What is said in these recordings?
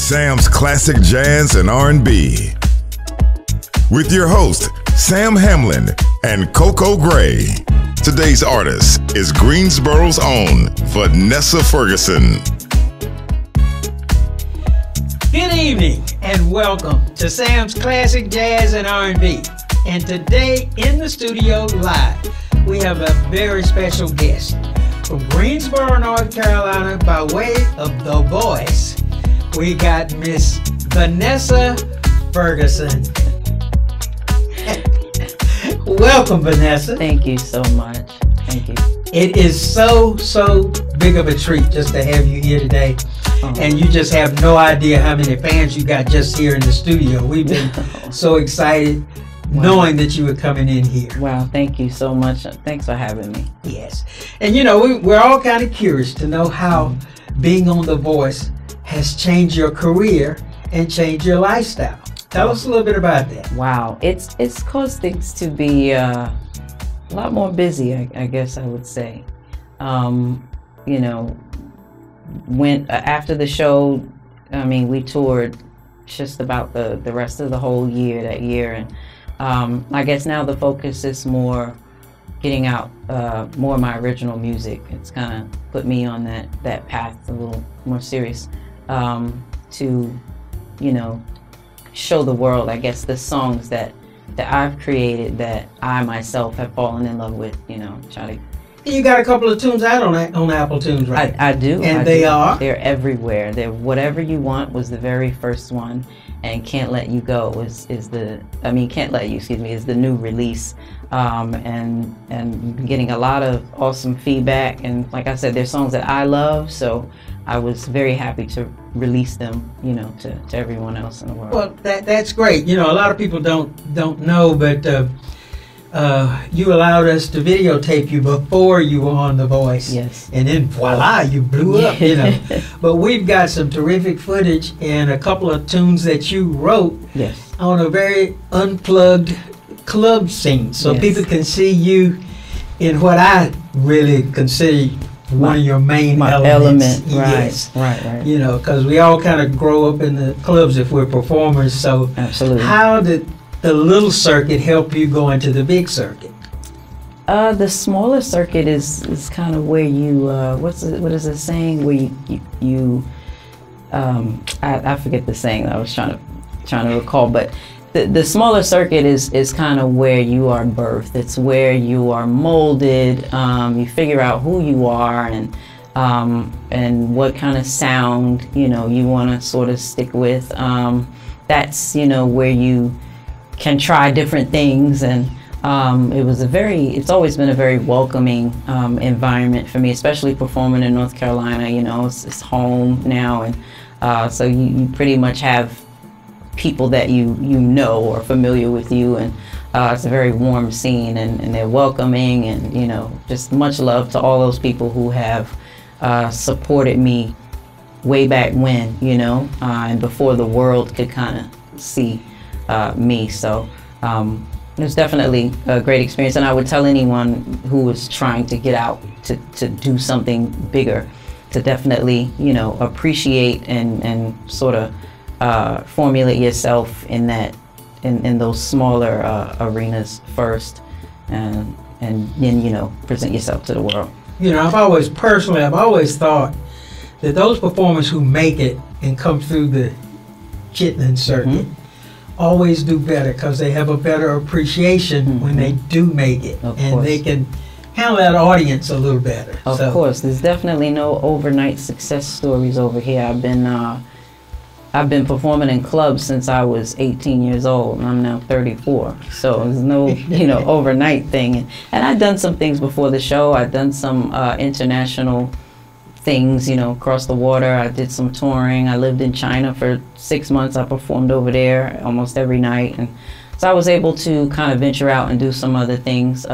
Sam's Classic Jazz and R&B. With your host, Sam Hamlin and Coco Gray. Today's artist is Greensboro's own Venessa Ferguson. Good evening and welcome to Sam's Classic Jazz and R&B. And today in the studio live, we have a very special guest from Greensboro, North Carolina, by way of The Voice. We got Miss Venessa Ferguson. Welcome, Venessa. Thank you so much. Thank you. It is so big of a treat just to have you here today. And you just have no idea how many fans you got just here in the studio. We've been so excited knowing that you were coming in here. Wow, thank you so much. Thanks for having me. Yes. And you know, we're all kind of curious to know how being on The Voice has changed your career and changed your lifestyle. Tell us a little bit about that. Wow, it's caused things to be a lot more busy, I guess I would say. You know, after the show, I mean, we toured just about the rest of the whole year that year, and I guess now the focus is more getting out more of my original music. It's kind of put me on that path a little more serious to, you know, show the world, I guess, the songs that I've created that I myself have fallen in love with, you know, try to. You got a couple of tunes out on Apple Tunes, right? I do. And they are? They're everywhere. They're Whatever You Want was the very first one, and Can't Let You Go is the new release. And been getting a lot of awesome feedback, and like I said, they're songs that I love, so I was very happy to release them, you know, to everyone else in the world. Well, that's great. You know, a lot of people don't know, but you allowed us to videotape you before you were on The Voice. Yes. And then voila, you blew up, you know. But we've got some terrific footage and a couple of tunes that you wrote. Yes. On a very unplugged club scene, so yes. people can see you in what I really consider one of your main elements. Yes. Right. You know, because we all kind of grow up in the clubs if we're performers. So absolutely. How did the little circuit help you go into the big circuit? The smaller circuit is kind of where you what is the saying, where you I forget the saying that I was trying to recall, but the smaller circuit is kind of where you are birthed. It's where you are molded. You figure out who you are and what kind of sound, you know, you want to sort of stick with. That's, you know, where you can try different things, and it's always been a very welcoming environment for me, especially performing in North Carolina. You know, it's home now, and so you pretty much have people that you know or familiar with you, and it's a very warm scene, and they're welcoming, and you know, just much love to all those people who have supported me way back when, you know, and before the world could kind of see me. So it was definitely a great experience, and I would tell anyone who was trying to get out to do something bigger to definitely, you know, appreciate and sort of formulate yourself in those smaller arenas first, and then, you know, present yourself to the world. You know, I've always thought that those performers who make it and come through the chitlin circuit always do better, because they have a better appreciation when they do make it, and they can handle that audience a little better. Of course, there's definitely no overnight success stories over here. I've been performing in clubs since I was 18 years old, and I'm now 34. So there's no, you know, overnight thing. And I've done some things before the show. I've done some international things, you know, across the water. I did some touring. I lived in China for 6 months. I performed over there almost every night, and so I was able to kind of venture out and do some other things.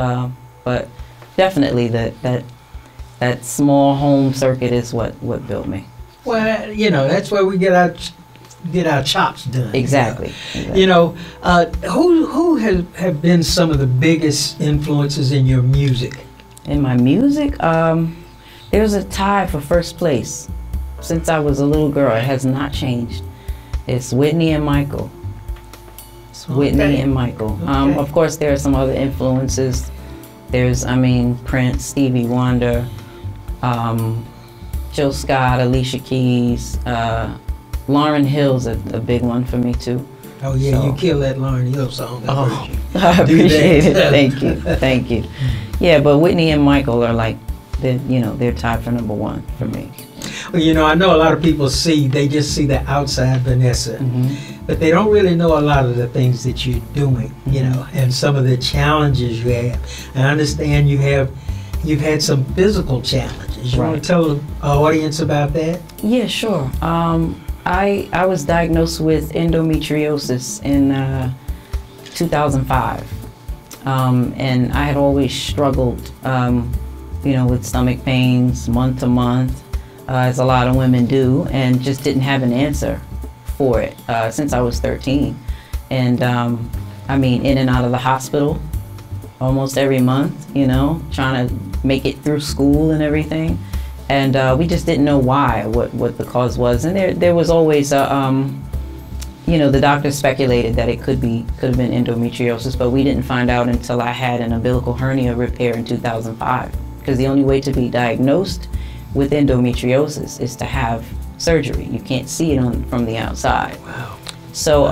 But definitely that small home circuit is what built me. Well, you know, that's where we get our chops done. Exactly. You know, who have been some of the biggest influences in your music? In my music, there's a tie for first place since I was a little girl. It has not changed. It's Whitney and Michael. It's Whitney and Michael. Okay. Of course, there are some other influences. There's, Prince, Stevie Wonder, Jill Scott, Alicia Keys, Lauryn Hill's a big one for me too. Oh yeah, So- you killed that Lauryn Hill song. I heard you. I Do appreciate that. it. Thank you. Thank you. Yeah, but Whitney and Michael are like, they're tied for number one for me. Well, I know a lot of people they just see the outside Venessa, but they don't really know a lot of the things that you're doing, and some of the challenges you have. I understand you've had some physical challenges. You want Right. to tell the audience about that? Yeah, sure. I was diagnosed with endometriosis in 2005, and I had always struggled, with stomach pains month to month, as a lot of women do, and just didn't have an answer for it since I was 13. And in and out of the hospital almost every month, trying to make it through school and everything. And we just didn't know what the cause was. And there was always the doctor speculated that it could have been endometriosis, but we didn't find out until I had an umbilical hernia repair in 2005. Because the only way to be diagnosed with endometriosis is to have surgery. You can't see it from the outside. Wow. So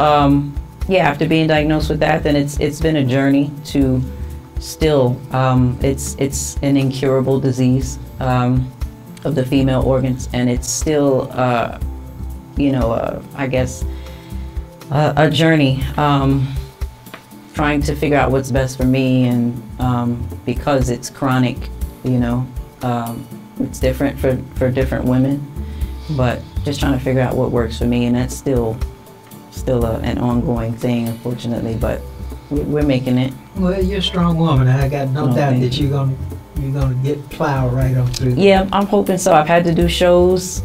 after being diagnosed with that, then it's been a journey to still it's an incurable disease of the female organs, and it's still I guess a journey trying to figure out what's best for me, and because it's chronic, it's different for different women, but just trying to figure out what works for me, and that's still an ongoing thing, unfortunately, but we're making it. Well, you're a strong woman. I got no doubt thank that you're gonna get plowed right on through. Yeah, I'm hoping so. I've had to do shows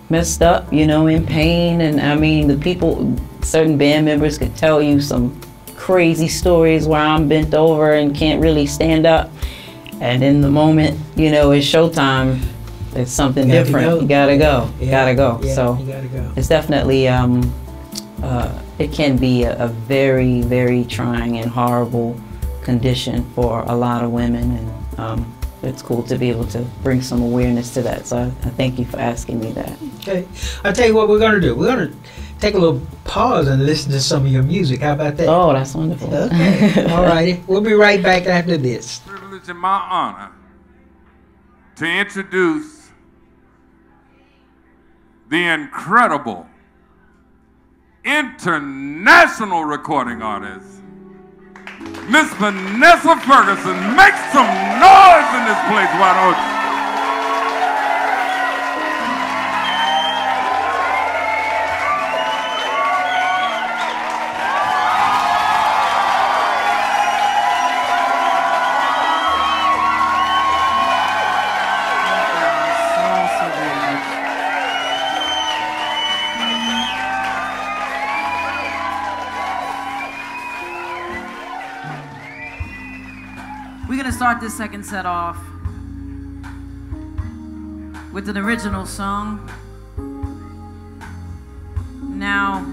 messed up, in pain, and the people, certain band members could tell you some crazy stories where I'm bent over and can't really stand up, and in the moment, it's showtime, it's something You gotta different. go. You gotta go. Yeah, Gotta go. yeah, So you gotta go. it's definitely it can be a very, very trying and horrible condition for a lot of women, and it's cool to be able to bring some awareness to that. So I thank you for asking me that. Okay, I'll tell you what we're gonna do. We're gonna take a little pause and listen to some of your music. How about that? Oh, that's wonderful. Okay, all righty. We'll be right back after this. Privilege and my honor to introduce the incredible international recording artist, Miss Venessa Ferguson. Make some noise in this place, why don't you? We're gonna start this second set off with an original song. Now,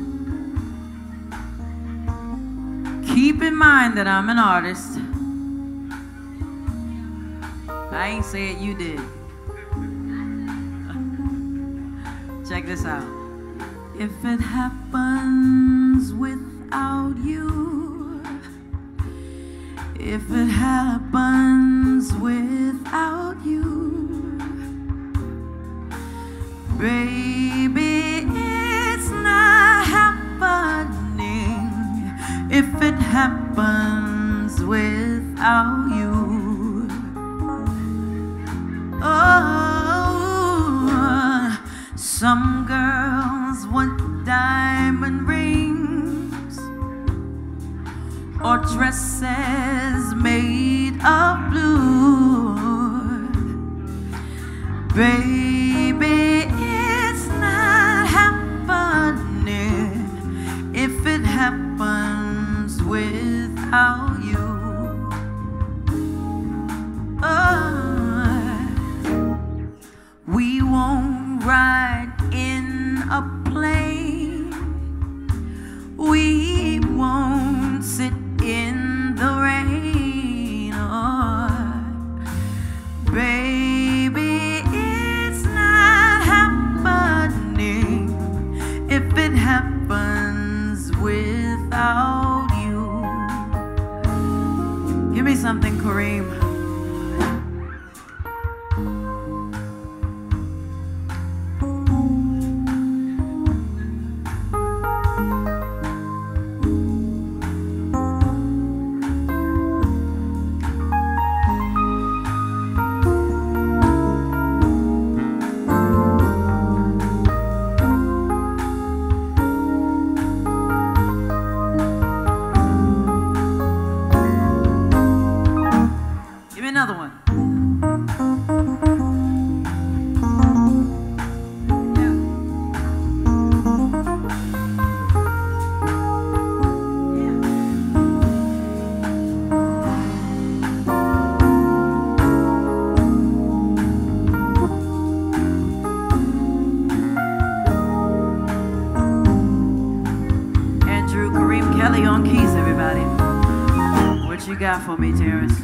keep in mind that I'm an artist. I ain't say it, you did. Check this out. If it happens without you, if it happens without you, baby, it's not happening. If it happens without you, oh, some girls want diamond rings or dresses made of blue. Baby, it's not happening if it happens without you. Oh, we won't ride in a plane got for me, Terrence?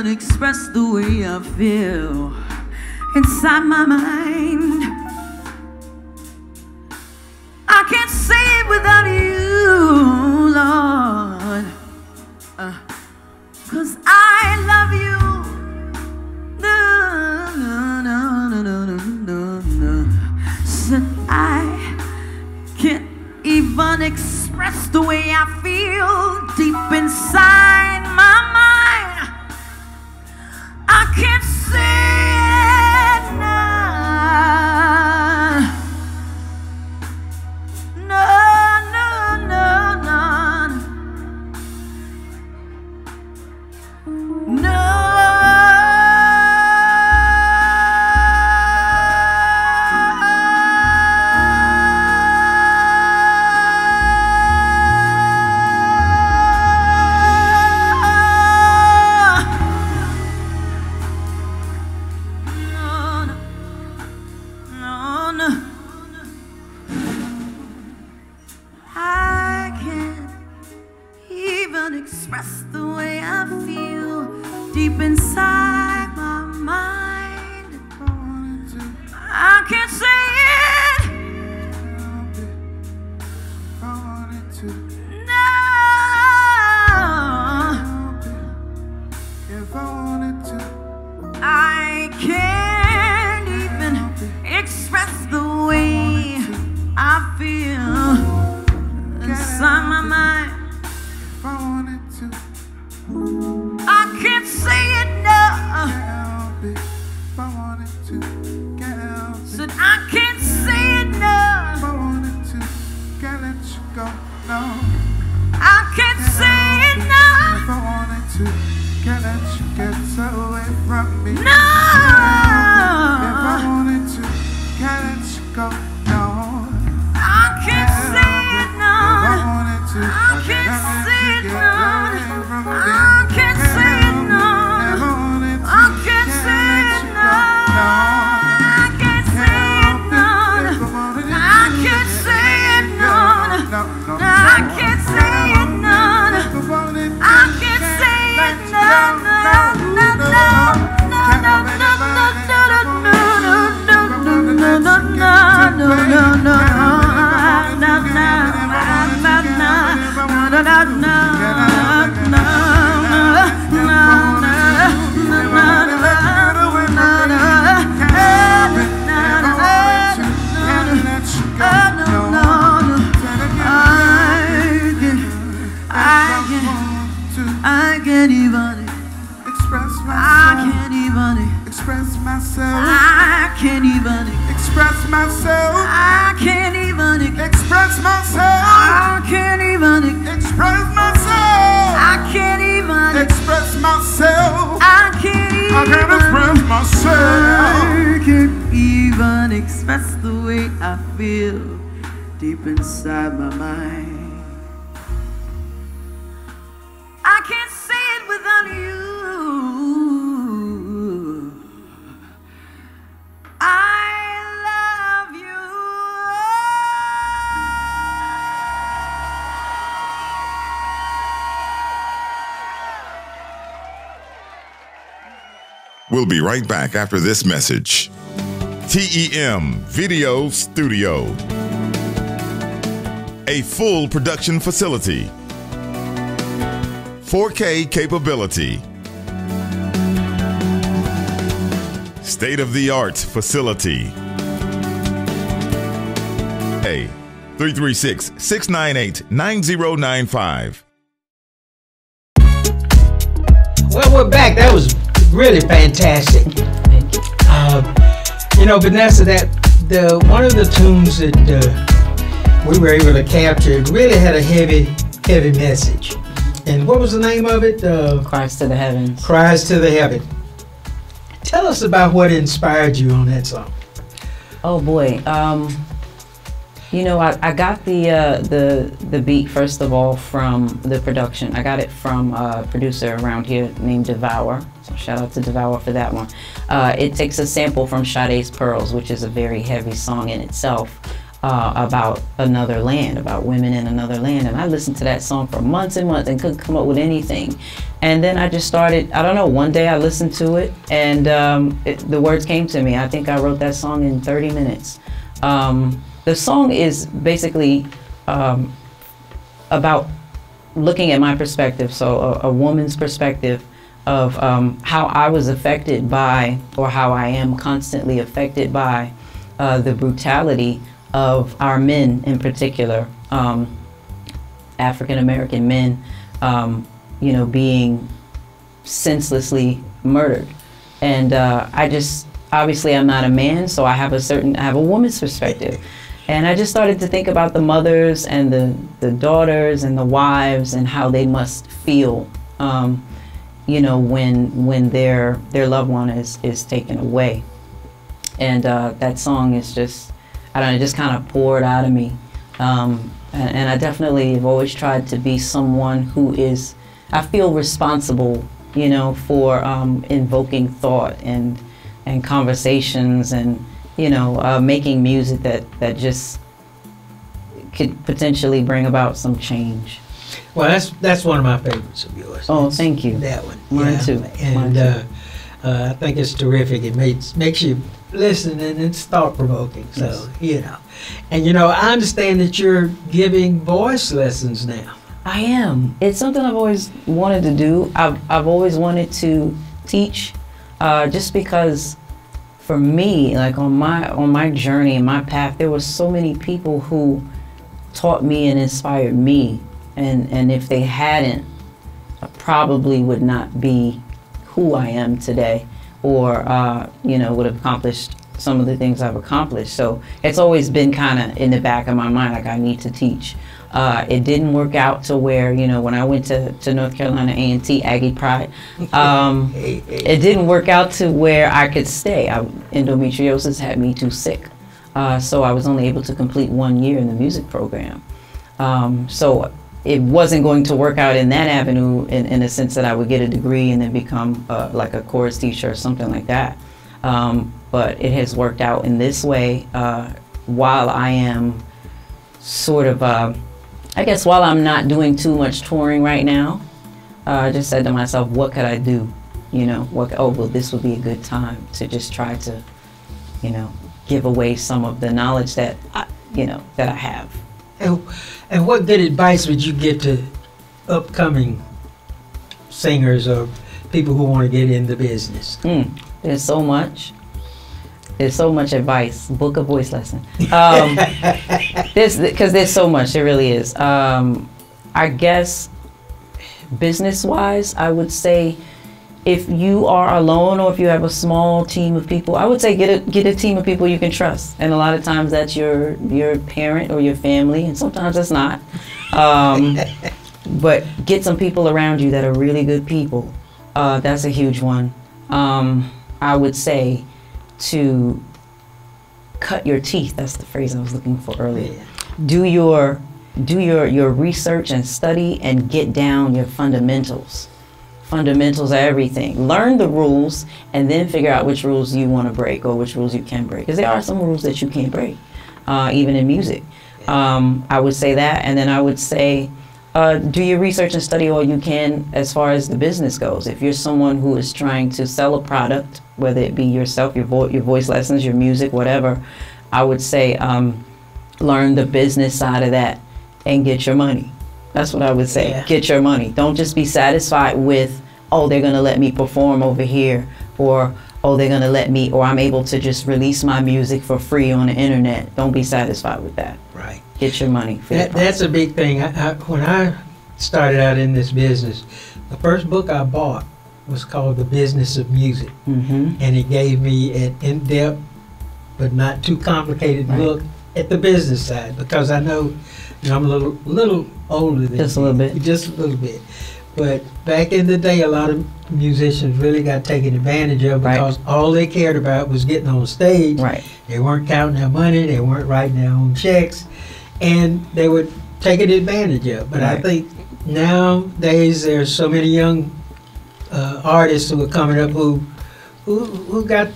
Express the way I feel inside my mind. I can't say it without you, Lord, 'cause I love you. No, no, no, no, no, no, no. Said I can't even express the way I feel deep inside my mind. I can't say it now. No, no, no, no. No. deep inside my mind. I can't say it. No. If I wanted to, I can't even express the way I feel inside my mind. if I wanted to, I can't say it no. help it. If I wanted to, can't help it. Said I can't say it If no. I wanted to, can't let you go. No. I can't say it no. If I wanted to, can't let you get away from me. No. If I wanted to, can't let you go. No. I can't say it no. If I wanted to, I can't say it get no. away from me. I can't say it no. If I wanted to, I can't say it no. no. I can't say it no. I can't say it no. No, no, I can't say it no. I can't say it no. I can't even express I myself. can't even Express myself. I can't even Express myself. I can't even Express myself. I can't even Express myself. I can't even Express myself. I can't even I can't express myself. I can't even express the way I feel deep inside my mind. I can't say it without you. I love you. We'll be right back after this message. TEM Video Studio, a full production facility, 4K capability, state-of-the-art facility. A 336-698-9095. Well, we're back. That was really fantastic. Thank you. You know, Venessa, one of the tunes that we were able to capture, it really had a heavy message. And what was the name of it? Cries to the Heavens. Cries to the Heaven. Tell us about what inspired you on that song. Oh boy. You know, I got the beat first of all from the production. I got it from a producer around here named Devour. So shout out to Devour for that one. It takes a sample from Sade's Pearls, which is a very heavy song in itself, about another land, about women in another land. And I listened to that song for months and months and couldn't come up with anything. And then I just started, I don't know, one day I listened to it and the words came to me. I think I wrote that song in 30 minutes. The song is basically about looking at my perspective, so a woman's perspective of how I was affected by, or how I am constantly affected by, the brutality of our men in particular, African American men, you know, being senselessly murdered. And obviously I'm not a man, so I have a woman's perspective. And I just started to think about the mothers and the daughters and the wives and how they must feel, you know, when their loved one is taken away. And that song is just, I don't know, it just kind of poured out of me. And I definitely have always tried to be someone who is, I feel responsible, you know, for invoking thought and conversations and, you know, making music that just could potentially bring about some change. Well, that's one of my favorites of yours. Oh, thank you. That one. Mine too. And Mine too. I think it's terrific. It makes you listen, and it's thought provoking. So Yes. you know, and you know, I understand that you're giving voice lessons now. I am. It's something I've always wanted to do. I've always wanted to teach, just because for me, like on my journey and my path, there were so many people who taught me and inspired me, and if they hadn't, I probably would not be who I am today, or would have accomplished some of the things I've accomplished. So it's always been kind of in the back of my mind, like I need to teach. It didn't work out to where, when I went to North Carolina A&T, Aggie Pride, it didn't work out to where I could stay. Endometriosis had me too sick. So I was only able to complete 1 year in the music program. So it wasn't going to work out in that avenue in the sense that I would get a degree and then become like a chorus teacher or something like that. But it has worked out in this way while I am sort of, I guess while I'm not doing too much touring right now. I just said to myself, what could I do? This would be a good time to just try to, give away some of the knowledge that that I have. And what good advice would you give to upcoming singers or people who want to get in the business? There's so much. There's so much advice. Book a voice lesson. Because there's so much. There really is. I guess business-wise, I would say if you are alone or if you have a small team of people, I would say get a team of people you can trust. And a lot of times that's your parent or your family, and sometimes it's not. But get some people around you that are really good people. That's a huge one. I would say to cut your teeth. That's the phrase I was looking for earlier. Do your research and study and get down your fundamentals. Fundamentals are everything. Learn the rules and then figure out which rules you want to break or which rules you can break. Because there are some rules that you can't break, even in music. I would say that, and then I would say do your research and study all you can as far as the business goes. If you're someone who is trying to sell a product, whether it be yourself, your voice lessons, your music, whatever, I would say learn the business side of that and get your money. That's what I would say. Yeah. Get your money. Don't just be satisfied with, oh, they're going to let me perform over here, or, oh, they're going to let me, or I'm able to just release my music for free on the internet. Don't be satisfied with that. Right. Get your money. That's a big thing. When I started out in this business, the first book I bought was called The Business of Music. And it gave me an in-depth but not too complicated look at the business side, because I know, I'm a little older than just a little bit. Just a little bit. But back in the day, a lot of musicians really got taken advantage of because all they cared about was getting on stage. They weren't counting their money. They weren't writing their own checks. And they were taken advantage of. But I think nowadays there's so many young artists who are coming up who got,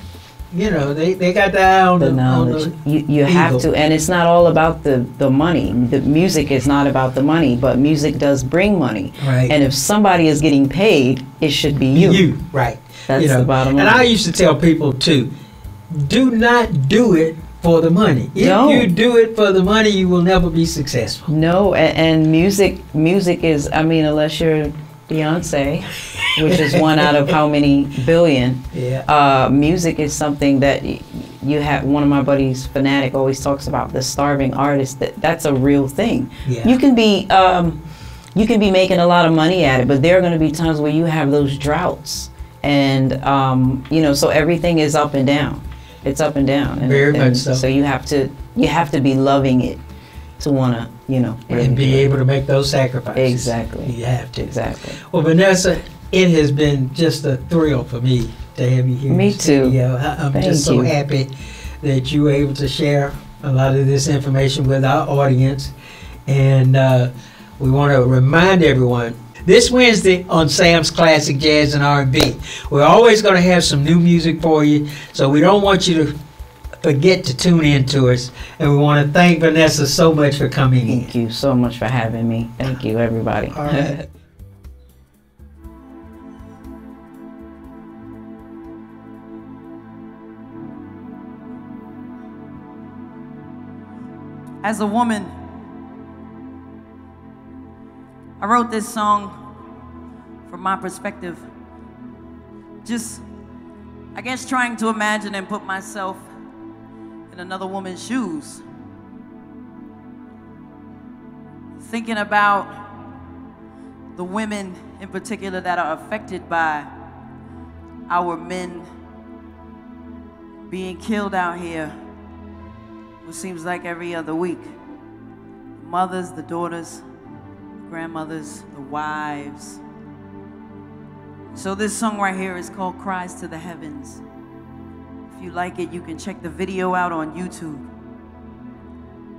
they got the eye on the knowledge. You have to, and it's not all about the money. The music is not about the money, but music does bring money. And if somebody is getting paid, it should be you. That's the bottom line. And I used to tell people too, do not do it for the money. If you do it for the money, you will never be successful. No, and music is, unless you're Beyonce, which is one out of how many billion. Music is something that you have. One of my buddies, Fanatic, always talks about the starving artist. That's a real thing. You can be making a lot of money at it, but there are going to be times where you have those droughts, and so everything is up and down. It's up and down. Very much so. So you have to be loving it to want to, and be able to make those sacrifices. Exactly. You have to. Exactly. Well, Venessa, it has been just a thrill for me to have you here. Me too. I'm just so happy that you were able to share a lot of this information with our audience. And we want to remind everyone, this Wednesday on Sam's Classic Jazz and R&B, we're always going to have some new music for you. So we don't want you to forget to tune in to us. And we want to thank Venessa so much for coming in. Thank you so much for having me. Thank you, everybody. All right. As a woman, I wrote this song from my perspective. Just, I guess, trying to imagine and put myself in another woman's shoes. Thinking about the women in particular that are affected by our men being killed out here, which seems like every other week. The mothers, the daughters, the grandmothers, the wives. So this song right here is called Cries to the Heavens. If you like it, you can check the video out on YouTube.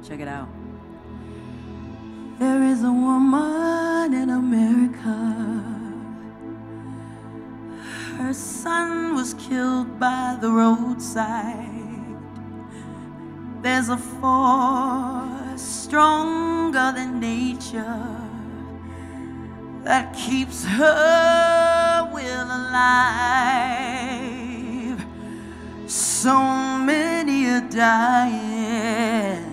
Check it out. There is a woman in America. Her son was killed by the roadside. There's a force stronger than nature that keeps her will alive. So many are dying,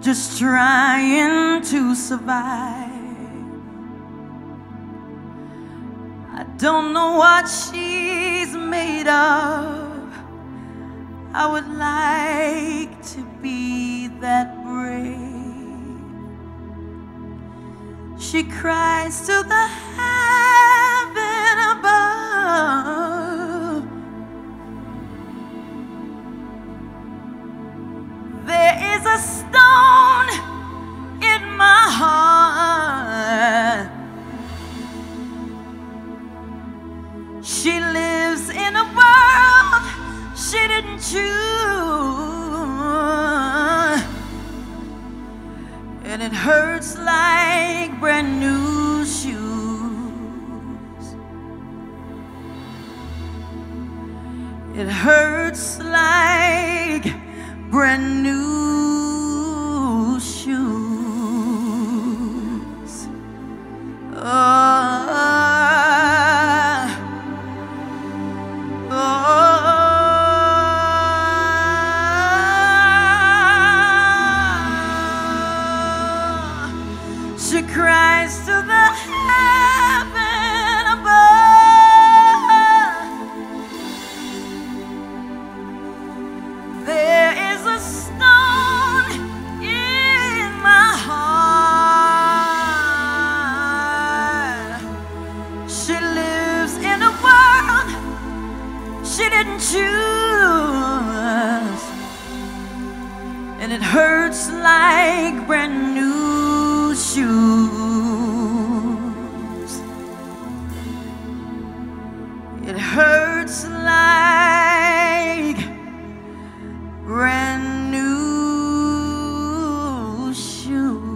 just trying to survive. I don't know what she's made of. I would like to be that brave. She cries to the heaven above. There is a stone in my heart. She lives in a world she didn't choose, and it hurts like brand new shoes. It hurts like brand new shoes. She cries to the heaven above. There is a stone in my heart. She lives in a world she didn't choose, and it hurts like brand new shoes. It hurts like brand new shoes.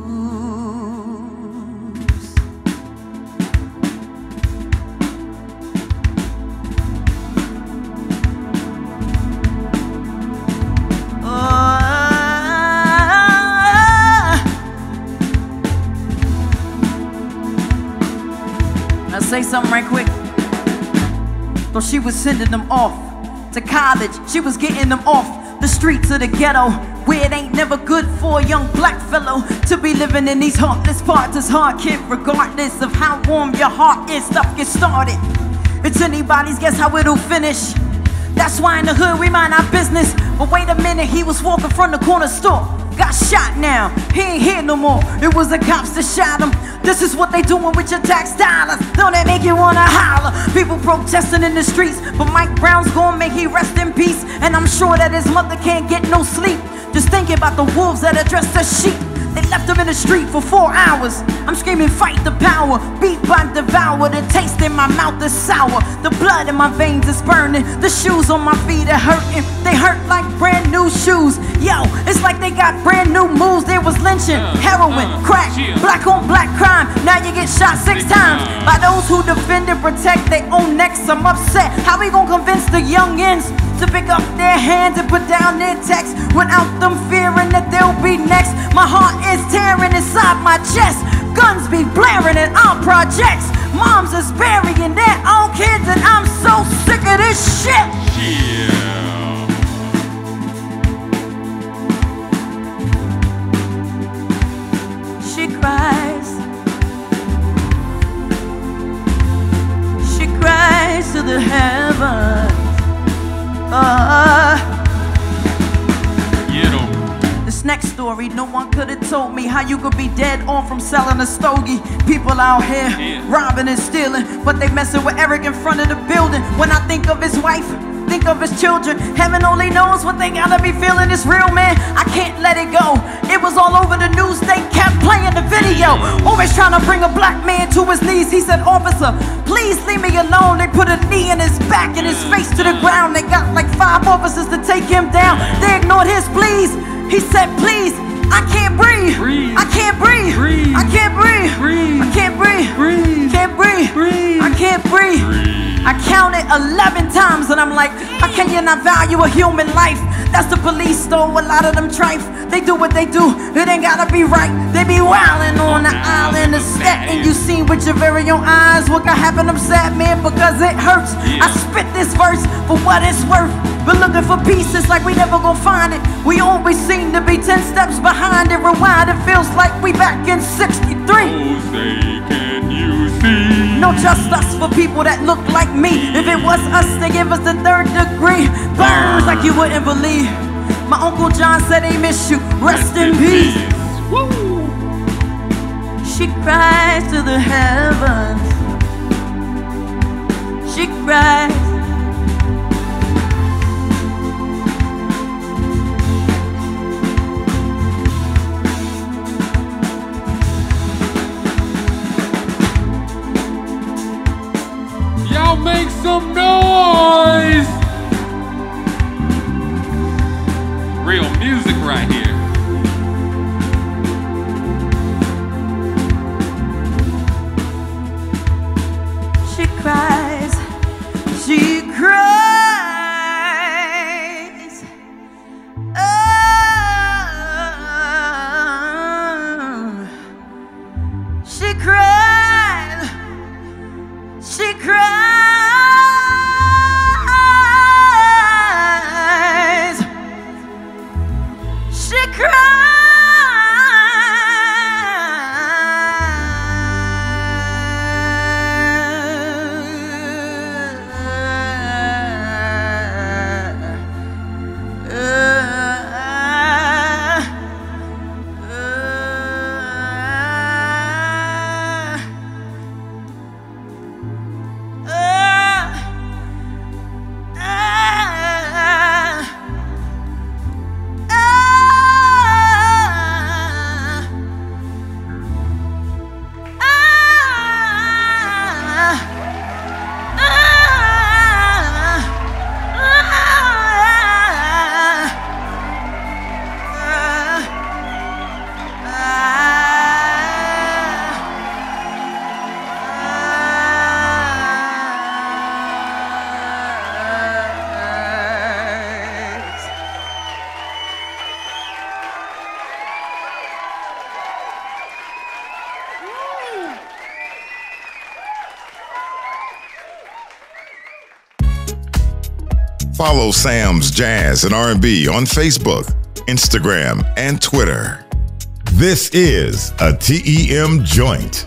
Say something right quick. Though she was sending them off to college, she was getting them off the streets of the ghetto, where it ain't never good for a young black fellow to be living in these heartless parts. It's hard, kid, regardless of how warm your heart is. Stuff gets started, it's anybody's guess how it'll finish. That's why in the hood we mind our business. But wait a minute, he was walking from the corner store, got shot now, he ain't here no more. It was the cops that shot him. This is what they doing with your tax dollars. Don't that make you wanna holler? People protesting in the streets, but Mike Brown's gone, may he rest in peace. And I'm sure that his mother can't get no sleep, just thinking about the wolves that are dressed as sheep. They left him in the street for 4 hours. I'm screaming, fight the power. Beat by devour. The taste in my mouth is sour. The blood in my veins is burning. The shoes on my feet are hurting. They hurt like brand new shoes. Yo, it's like they got brand new moves. There was lynching, heroin, crack, black on black crime. Now you get shot 6 times by those who defend and protect their own necks. I'm upset. How we gonna convince the youngins to pick up their hands and put down their text without them fearing that they'll be next. My heart is tearing inside my chest. Guns be blaring in our projects. Moms is burying their own kids, and I'm so sick of this shit. She cries. She cries to the heavens. This next story, no one could have told me how you could be dead on from selling a stogie. People out here robbing and stealing, but they messing with Eric in front of the building. When I think of his wife, think of his children, heaven only knows what they gotta be feeling. It's real, man, I can't let it go. It was all over the news, they kept playing the video. Always trying to bring a black man to his knees. He said, officer, please leave me alone. They put a knee in his back and his face to the ground. They got like 5 officers to take him down. They ignored his pleas. He said, please, I can't breathe. I can't breathe. I can't breathe. I can't breathe. Can't breathe. I can't breathe. I counted 11 times and I'm like, how can you not value a human life? That's the police, though, a lot of them trife. They do what they do, it ain't gotta be right. They be wildin' on the island of Staten. You seen with your very own eyes what could happen, I'm sad, man, because it hurts. I spit this verse for what it's worth. We're looking for peace, it's like we never gon' find it. We always seem to be 10 steps behind it. Rewind, it feels like we back in 63. Can you see? No justice for people that look like me. If it was us, they give us the 3rd degree. Burns like you wouldn't believe. My Uncle John said he miss you. Rest in peace. Woo. She cries to the heavens. She cries. Y'all make some noise! Real music right here. She cries. She cries. Oh. She cries. She cries. She cries. Follow Sam's Jazz and R&B on Facebook, Instagram, and Twitter. This is a TEM joint.